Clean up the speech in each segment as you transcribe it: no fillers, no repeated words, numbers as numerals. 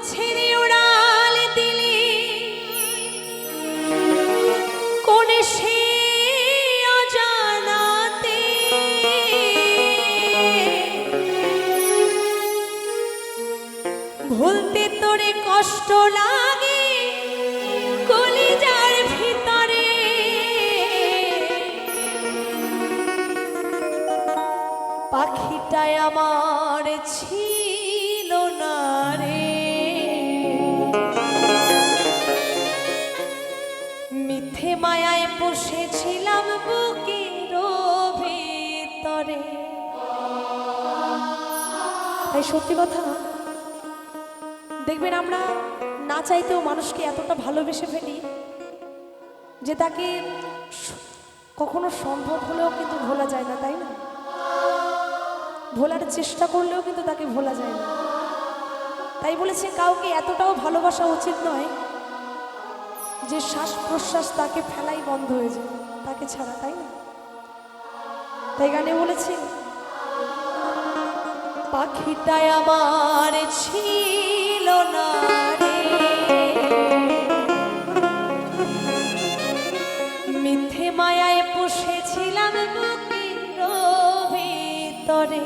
ছেড়ে উড়াল দিলি কোন সে অজানাতে, ভুলতে তোরে কষ্ট লাগে কলিজার ভিতরে, পাখিটাই আমার ছিল না রে। মিথ্যে মায়ায় বসেছিলাম বুকের ভিতরে। তাই সত্যি কথা দেখবেন, আমরা না চাইতেও মানুষকে এতটা ভালোবেসে ফেলি যে তাকে কখনো সম্ভব হলেও কিন্তু ভোলা যায় না, তাই না? ভোলার চেষ্টা করলেও কিন্তু তাকে ভোলা যায় না। তাই বলেছে কাউকে এতটাও ভালোবাসা উচিত নয় যে শ্বাস প্রশ্বাস তাকে ফেলাই বন্ধ হয়ে যায় তাকে ছাড়া, তাই না? তাই গানে বলেছে পাখিটাই আমার ছিল না রে, মিথ্যে মায়ায় বসেছিলাম বুকের ভিতরে।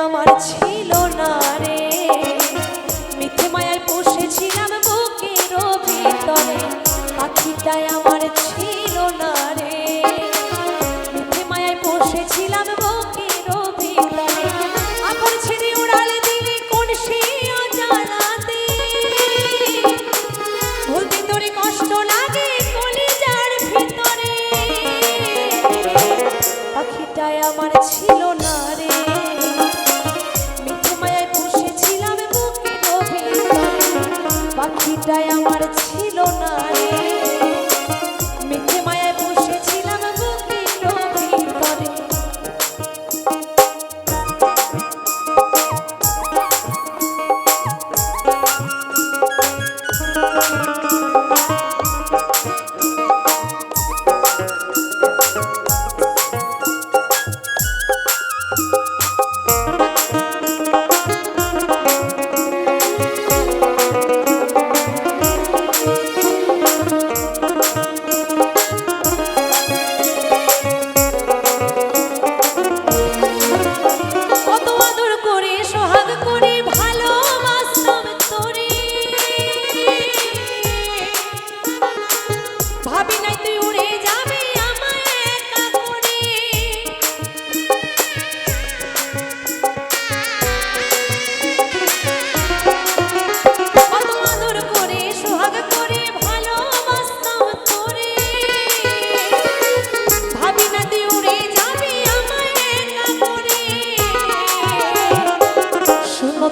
আমার ছিল না রে, মিথ্যে মায়ায় বসেছিলাম বুকের ভিতরে। পাখিটাই আমার ছিল না রে, মিথ্যে মায়ায় বসেছিলাম বুকের ভিতরে। এখন ছেড়ে উড়াল দিলি কোন সে অজানাতে, ভুলতে তোরে কষ্ট লাগে কলিজার ভিতরে, পাখিটাই আমার ছিল না রে, পাখিটাই আমার ছিল না রে, মিথ্যে মায়ায় বসেছিলাম বুকের ভিতরে।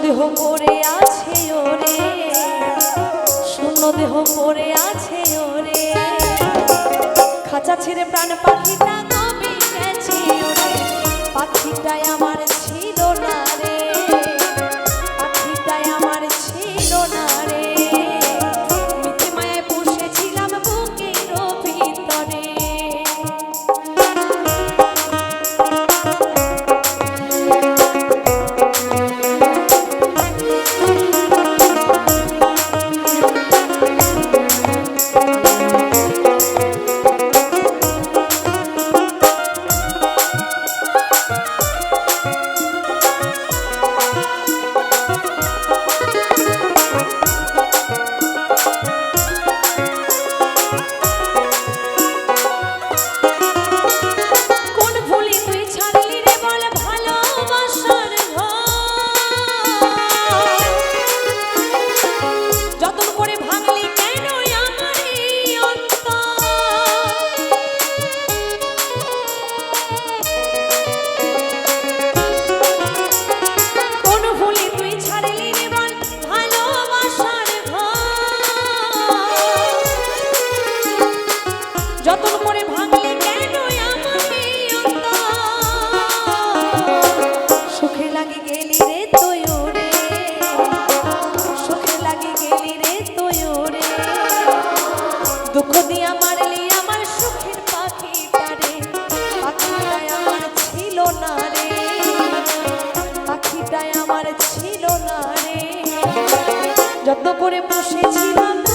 দেহ পড়ে আছে ওরে, শূন্য দেহ পড়ে আছে ওরে, খাঁচা ছেড়ে প্রাণ পাখিটা কবে গেছে ওরে, পাখিটাই আমার ছিল না রে, পাখিটাই আমার ছিল না রে, মিথ্যে মায়ায় বসেছিলাম বুকের ভিতরে। যত্ন করে বসেছিলাম